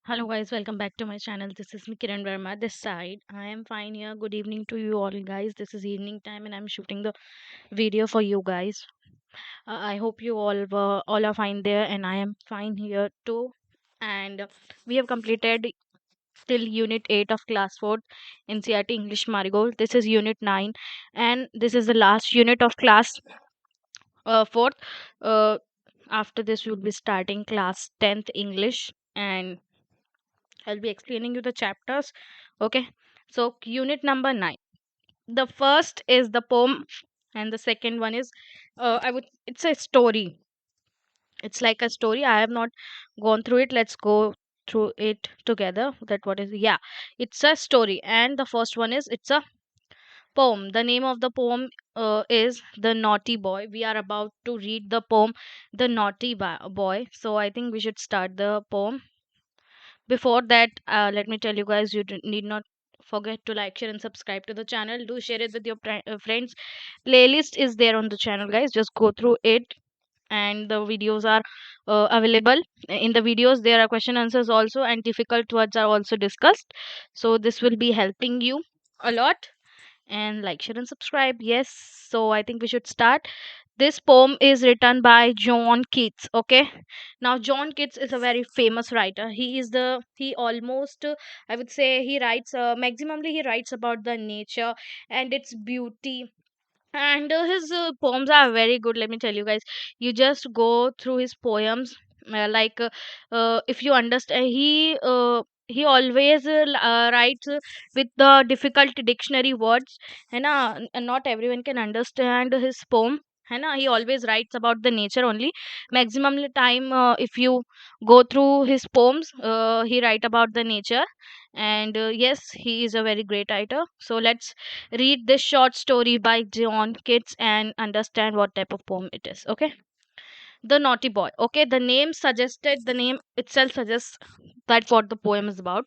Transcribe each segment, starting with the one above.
Hello guys, welcome back to my channel. This is me Kiran Verma this side. I am fine here. Good evening to you all guys. This is evening time and I'm shooting the video for you guys. I hope you all are fine there and I am fine here too. And we have completed till unit 8 of class 4 NCERT English Marigold. This is unit 9 and this is the last unit of class 4th. Uh, After this we'll be starting class 10th English and I'll be explaining you the chapters. Okay. So unit number 9. The first is the poem and the second one is it's a story. It's like a story. I have not gone through it. Let's go through it together. That what is yeah. It's a story and the first one is it's a poem. The name of the poem is The Naughty Boy. We are about to read the poem The Naughty Boy. So I think we should start the poem. Before that, let me tell you guys, need not forget to like, share, and subscribe to the channel. Do share it with your friends. Playlist is there on the channel, guys. Just go through it, and the videos are available. In the videos, there are question answers also, and difficult words are also discussed. So this will be helping you a lot. And like, share, and subscribe. Yes. So I think we should start. This poem is written by John Keats. Okay, now John Keats is a very famous writer. He almost I would say he writes maximally he writes about the nature and its beauty, and his poems are very good. Let me tell you guys, you just go through his poems, if you understand, he always writes with the difficult dictionary words, है ना, and not everyone can understand his poem, है ना. He always writes about the nature only. Maximum time, if you go through his poems, he write about the nature, and yes, he is a very great writer. So let's read this short story by John Keats and understand what type of poem it is. Okay. The Naughty Boy. Okay, the name itself suggests that what the poem is about.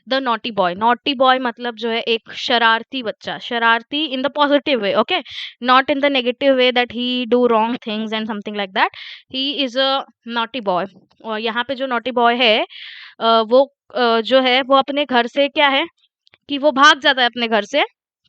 The Naughty Boy. Naughty Boy मतलब जो है एक शरारती बच्चा. शरारती in the positive way. Okay, not in the negative way that he do wrong things and something like that. He is a naughty boy. और यहाँ पे जो naughty boy है, वो जो है वो अपने घर से क्या है कि वो भाग जाता है अपने घर से।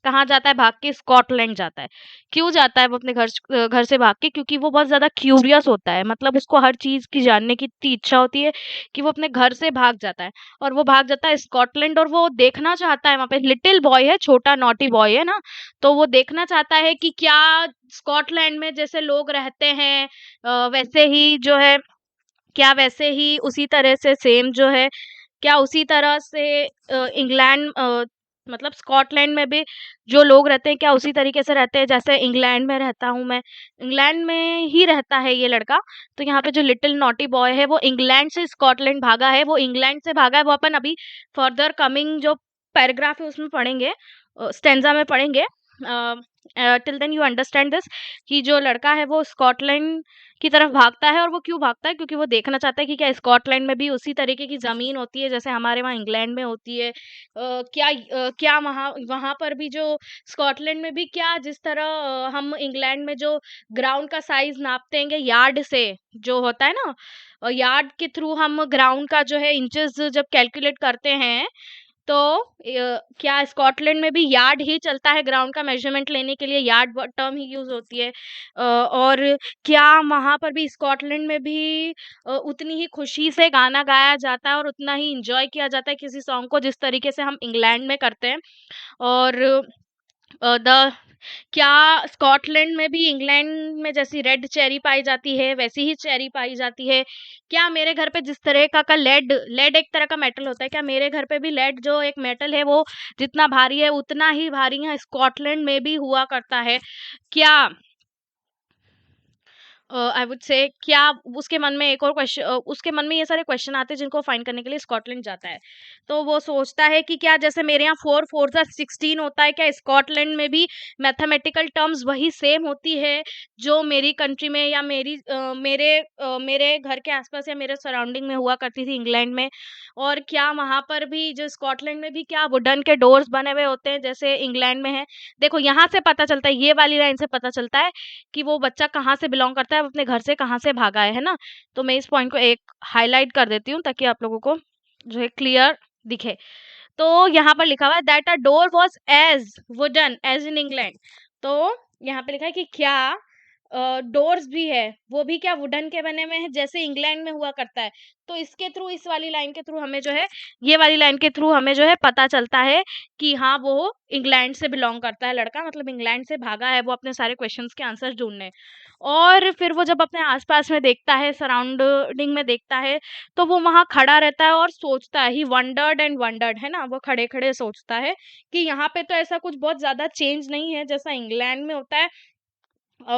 कहाँ जाता है भाग के? स्कॉटलैंड जाता है। क्यों जाता है वो अपने घर से भाग के? क्योंकि वो बहुत ज़्यादा क्यूरियस होता है, मतलब उसको हर चीज़ की जानने की इतनी इच्छा होती है कि वो अपने घर से भाग जाता है, और वो भाग जाता है स्कॉटलैंड, और वो देखना चाहता है वहाँ पे, लिटिल बॉय है, छोटा नॉटी बॉय है ना, तो वो देखना चाहता है कि क्या स्कॉटलैंड में जैसे लोग रहते हैं वैसे ही जो है, क्या वैसे ही उसी तरह से सेम जो है, क्या उसी तरह से इंग्लैंड मतलब स्कॉटलैंड में भी जो लोग रहते हैं क्या उसी तरीके से रहते हैं जैसे इंग्लैंड में रहता हूँ मैं? इंग्लैंड में ही रहता है ये लड़का। तो यहाँ पे जो लिटिल नॉटी बॉय है वो इंग्लैंड से स्कॉटलैंड भागा है, वो इंग्लैंड से भागा है, वो अपन अभी फर्दर कमिंग जो पैराग्राफ है उसमें पढ़ेंगे, स्टेंजा में पढ़ेंगे। Till then you understand this कि जो लड़का है वो स्कॉटलैंड की तरफ भागता है, और वो क्यों भागता है? क्योंकि वो देखना चाहता है कि क्या स्कॉटलैंड में भी उसी तरीके की ज़मीन होती है जैसे हमारे वहाँ इंग्लैंड में होती है। क्या वहाँ वहाँ पर भी जो स्कॉटलैंड में भी क्या जिस तरह हम इंग्लैंड में जो ग्राउंड का साइज़ नापते हैं यार्ड से, जो होता है ना, यार्ड के थ्रू हम ग्राउंड का जो है इंचेस जब कैलकुलेट करते हैं, तो क्या स्कॉटलैंड में भी यार्ड ही चलता है ग्राउंड का मेजरमेंट लेने के लिए? यार्ड टर्म ही यूज होती है। और क्या वहां पर भी स्कॉटलैंड में भी उतनी ही खुशी से गाना गाया जाता है और उतना ही इंजॉय किया जाता है किसी सॉन्ग को जिस तरीके से हम इंग्लैंड में करते हैं? और द क्या स्कॉटलैंड में भी इंग्लैंड में जैसी रेड चेरी पाई जाती है वैसी ही चेरी पाई जाती है? क्या मेरे घर पे जिस तरह का लेड लेड एक तरह का मेटल होता है, क्या मेरे घर पे भी लेड जो एक मेटल है वो जितना भारी है उतना ही भारी यहाँ स्कॉटलैंड में भी हुआ करता है? क्या आई वुड से क्या उसके मन में एक और क्वेश्चन, उसके मन में ये सारे क्वेश्चन आते हैं जिनको फाइंड करने के लिए स्कॉटलैंड जाता है। तो वो सोचता है कि क्या जैसे मेरे यहाँ 4 4 सा 16 होता है, क्या स्कॉटलैंड में भी मैथमेटिकल टर्म्स वही सेम होती है जो मेरी कंट्री में या मेरे घर के आसपास या मेरे सराउंडिंग में हुआ करती थी इंग्लैंड में? और क्या वहाँ पर भी जो स्कॉटलैंड में भी क्या वुडन के डोर्स बने हुए होते हैं जैसे इंग्लैंड में है? देखो यहाँ से पता चलता है, ये वाली लाइन से पता चलता है कि वो बच्चा कहाँ से बिलोंग करता है, वो अपने घर से कहाँ से भागा है ना? तो मैं इस पॉइंट को एक हाइलाइट कर देती हूँ ताकि आप लोगों को जो है क्लियर दिखे। तो यहाँ पर लिखा हुआ है that a door was as wooden as in England. तो यहाँ पे लिखा है कि क्या डोर्स भी है वो भी क्या वुडन के बने हुए हैं जैसे इंग्लैंड में हुआ करता है। तो इसके थ्रू, इस वाली लाइन के थ्रू हमें जो है, ये वाली लाइन के थ्रू हमें जो है पता चलता है कि हाँ वो इंग्लैंड से बिलोंग करता है लड़का, मतलब इंग्लैंड से भागा है वो अपने सारे क्वेश्चंस के आंसर ढूंढने। और फिर वो जब अपने आसपास में देखता है, सराउंडिंग में देखता है, तो वो वहां खड़ा रहता है और सोचता है, ही वंडर्ड एंड वंडर्ड, है ना, वो खड़े खड़े सोचता है कि यहाँ पे तो ऐसा कुछ बहुत ज्यादा चेंज नहीं है जैसा इंग्लैंड में होता है,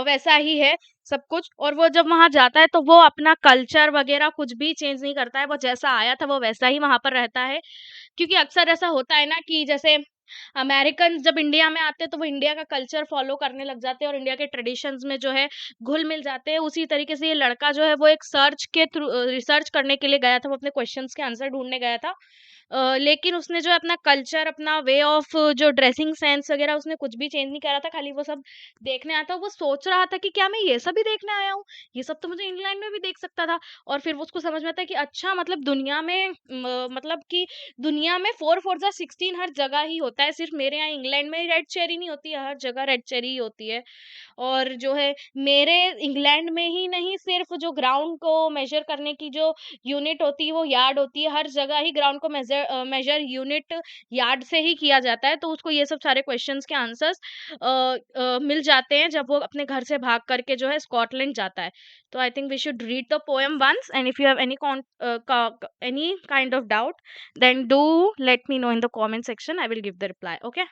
वैसा ही है सब कुछ। और वो जब वहां जाता है तो वो अपना कल्चर वगैरह कुछ भी चेंज नहीं करता है, वो जैसा आया था वो वैसा ही वहां पर रहता है। क्योंकि अक्सर ऐसा होता है ना कि जैसे अमेरिकन जब इंडिया में आते हैं तो वो इंडिया का कल्चर फॉलो करने लग जाते हैं और इंडिया के ट्रेडिशंस में जो है घुल मिल जाते हैं। उसी तरीके से ये लड़का जो है वो एक सर्च के थ्रू, रिसर्च करने के लिए गया था, वो अपने क्वेश्चंस के आंसर ढूंढने गया था। लेकिन उसने जो है अपना कल्चर, अपना वे ऑफ जो ड्रेसिंग सेंस वगैरह उसने कुछ भी चेंज नहीं करा था, खाली वो सब देखने आया था। वो सोच रहा था कि क्या मैं ये सब भी देखने आया हूँ, ये सब तो मुझे इंग्लैंड में भी देख सकता था। और फिर वो उसको समझ में आता है कि अच्छा, मतलब दुनिया में मतलब कि दुनिया में 4 4 16 हर जगह ही होता है, सिर्फ मेरे यहाँ इंग्लैंड में ही रेड चेरी नहीं होती है, हर जगह रेड चेरी ही होती है। और जो है मेरे इंग्लैंड में ही नहीं, सिर्फ जो ग्राउंड को मेजर करने की जो यूनिट होती है वो यार्ड होती है, हर जगह ही ग्राउंड को मेजर यूनिट यार्ड से ही किया जाता है। तो उसको ये सब सारे क्वेश्चंस के आंसर्स मिल जाते हैं जब वो अपने घर से भाग करके जो है स्कॉटलैंड जाता है। तो I think we should read the poem once, and if you have any kind of doubt, then do let me know in the comment section. I will give the reply. Okay.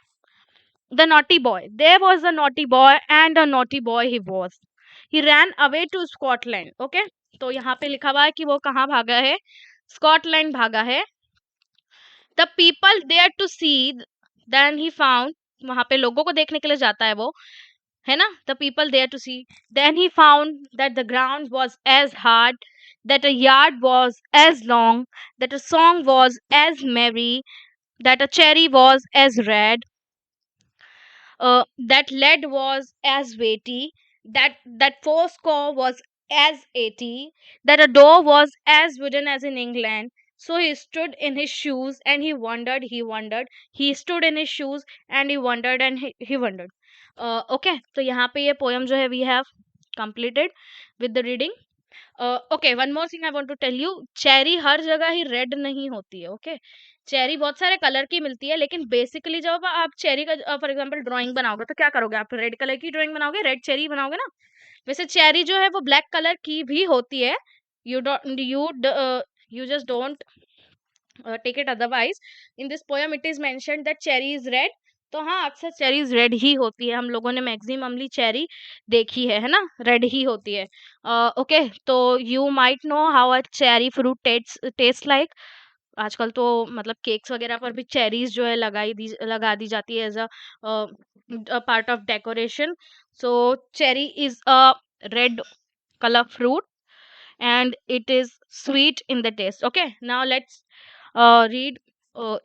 The naughty boy. There was a naughty boy, and a naughty boy he was. He ran away to Scotland. Okay. तो यहाँ पे लिखा हुआ है कि वो कहाँ भागा है, स्कॉटलैंड भागा है। The people there to see, then he found, वहां पे लोगों को देखने के लिए जाता है वो, है ना, the people there to see, then he found that the ground was as hard, that a yard was as long, that a song was as merry, that a cherry was as red, that lead was as weighty, that fourscore was as 80, that a door was as wooden as in England. So he stood in his shoes and he wondered, he wondered. He stood in his shoes and he wondered and he wondered. Okay, तो यहाँ पे ये poem जो है we have completed with the reading. Okay, one more thing I want to tell you, cherry हर जगह ही red नहीं होती है। ओके, चेरी बहुत सारे कलर की मिलती है, लेकिन बेसिकली जब आप चेरी का फॉर एग्जांपल ड्राइंग बनाओगे तो क्या करोगे, आप रेड कलर की ड्राइंग बनाओगे, रेड चेरी बनाओगे ना। वैसे चेरी जो है वो ब्लैक कलर की भी होती है। You don't you just don't take it otherwise. In this poem it is mentioned that cherry is red. तो हाँ, अक्सर चेरीज रेड ही होती है, हम लोगों ने मैक्सिममली चेरी देखी है ना, रेड ही होती है। ओके, तो you might know how a cherry fruit taste like. आजकल तो मतलब केक्स वगैरह पर भी चेरीज जो है लगा दी जाती है as a part of decoration. So cherry is a red color fruit and it is sweet in the taste. Okay, now let's read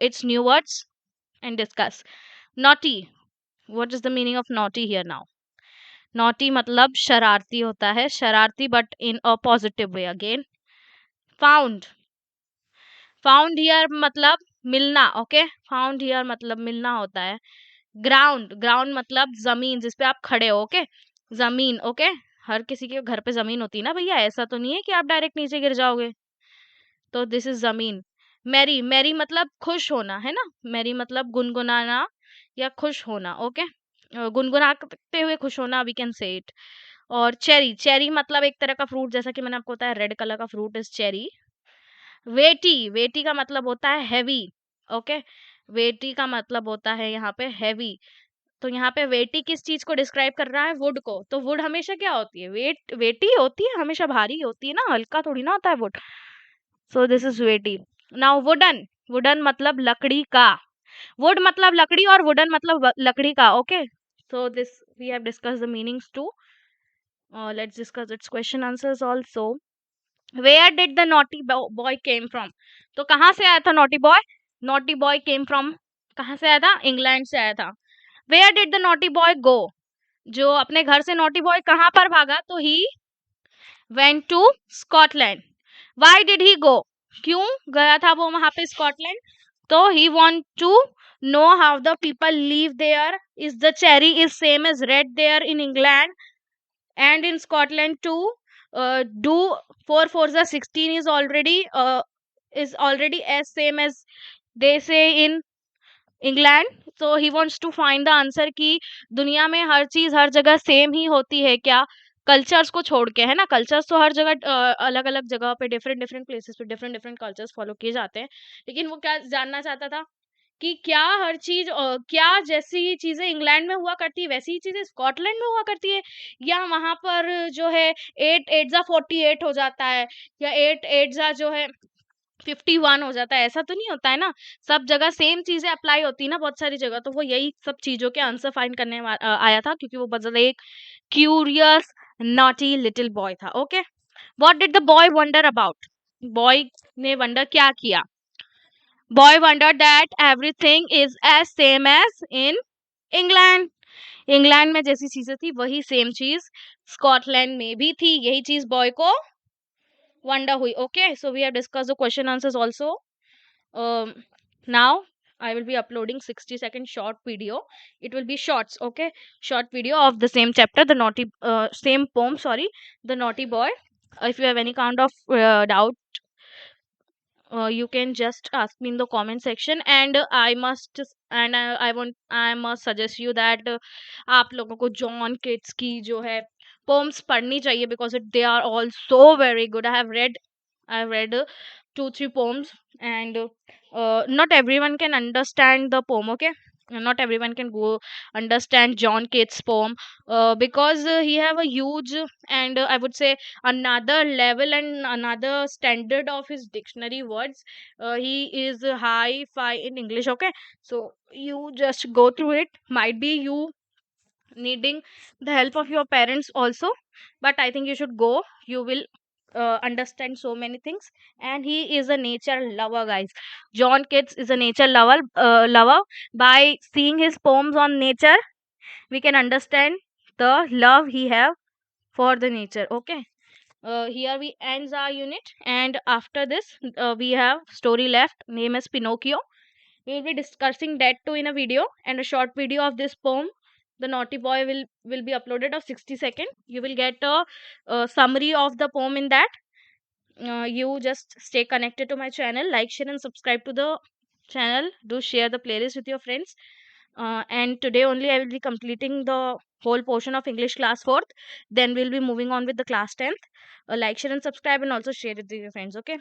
its new words and discuss. Naughty. What is the meaning of naughty here now? Naughty मतलब शरारती होता है, शरारती but in a positive way again. Found. Found here मतलब मिलना. Okay, found here मतलब मिलना होता है. Ground. Ground मतलब जमीन जिस पे आप खड़े हो. Okay, जमीन. Okay, हर किसी के घर पे जमीन होती है ना भैया, ऐसा तो नहीं है कि आप डायरेक्ट नीचे गिर जाओगे। तो दिस इज जमीन। मैरी, मैरी मतलब खुश होना, है ना, मैरी मतलब गुनगुनाना या खुश होना। ओके, गुनगुनाते हुए खुश होना, वी कैन से इट। और चेरी, चेरी मतलब एक तरह का फ्रूट, जैसा कि मैंने आपको बताया रेड कलर का फ्रूट इज चेरी। वेटी, वेटी का मतलब होता है हैवी। ओके, वेटी का मतलब होता है यहाँ पे हैवी। तो यहाँ पे वेटी किस चीज को डिस्क्राइब कर रहा है, वुड को। तो वुड हमेशा क्या होती है, वेटी होती है, हमेशा भारी होती है ना, हल्का थोड़ी ना होता है wood. So this is weighty. Now wooden, wooden मतलब लकड़ी का। वुड मतलब लकड़ी और वुडन मतलब लकड़ी का। Okay, so this we have discuss the meanings too. Let's discuss its question answers also. Where did the naughty boy came from. तो कहाँ से आया था naughty boy, naughty boy came from, कहाँ से आया था, इंग्लैंड से आया था। Where did the naughty boy go, जो अपने घर से नॉटी बॉय कहाँ पर भागा, तो he went to Scotland. Why did he go, क्यों गया था वो वहां पे स्कॉटलैंड? तो he want to know how the people live there, is the cherry is same as red there in England and in Scotland too. Do 4 fours are 16 is already as same as they say in England. So he wants to find the answer कि दुनिया में हर चीज हर जगह same ही होती है क्या, cultures को छोड़ के, है ना? कल्चर्स तो हर जगह अलग अलग जगह पे डिफरेंट डिफरेंट प्लेसेस पे डिफरेंट डिफरेंट कल्चर्स फॉलो किए जाते हैं, लेकिन वो क्या जानना चाहता था कि क्या हर चीज क्या जैसी चीजें इंग्लैंड में हुआ करती है वैसी ही चीजें स्कॉटलैंड में हुआ करती है, या वहां पर जो है 8 8 जा 48 हो जाता है, या 8 8 जा जो है 51 हो जाता है, ऐसा तो नहीं होता है ना? सब जगह सेम चीजें अप्लाई होती है ना बहुत सारी जगह, तो वो यही सब चीजों के आंसर फाइंड करने आया था, क्योंकि वो बहुत ज्यादा एक क्यूरियस नॉटी लिटिल बॉय था. Okay, what did the boy wonder about? Boy ने वंडर क्या किया? Boy wonder that everything is as same as in England. England में जैसी चीजें थी वही सेम चीज स्कॉटलैंड में भी थी, यही चीज बॉय को वंडर हुई. Okay, so we have discuss the question answers also. Now I will be uploading 60-second short video. It will be shorts, okay? Short video of the same chapter, the naughty same poem, sorry, the naughty boy. If you have any kind of doubt, you can just ask me in the comment section. And I must suggest you that आप लोगों को John Keats की जो है poems पढ़नी चाहिए, because they are all so very good. I've read 2 3 poems, and not everyone can understand the poem, okay? Not everyone can go understand John Keats poem, because he have a huge, and I would say another level and another standard of his dictionary words. He is high fi in English, okay? So you just go through it. Might be you needing the help of your parents also, but I think you should go. You will understand so many things. And he is a nature lover, guys. John Keats is a nature lover. By seeing his poems on nature, we can understand the love he have for the nature. Okay, here we ends our unit, and after this we have story left, name is Pinocchio. We will be discussing that too in a video, and a short video of this poem, The Naughty Boy, will be uploaded of 60 seconds. You will get a summary of the poem in that. You just stay connected to my channel, like, share, and subscribe to the channel. Do share the playlist with your friends. And today only I will be completing the whole portion of English class 4th. Then we'll be moving on with the class 10th. Like, share, and subscribe, and also share it with your friends. Okay.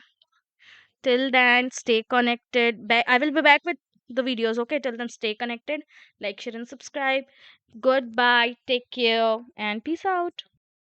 Till then, stay connected. I will be back with the videos. Okay. Till then, stay connected. Like, share, and subscribe. Goodbye. Take care and peace out.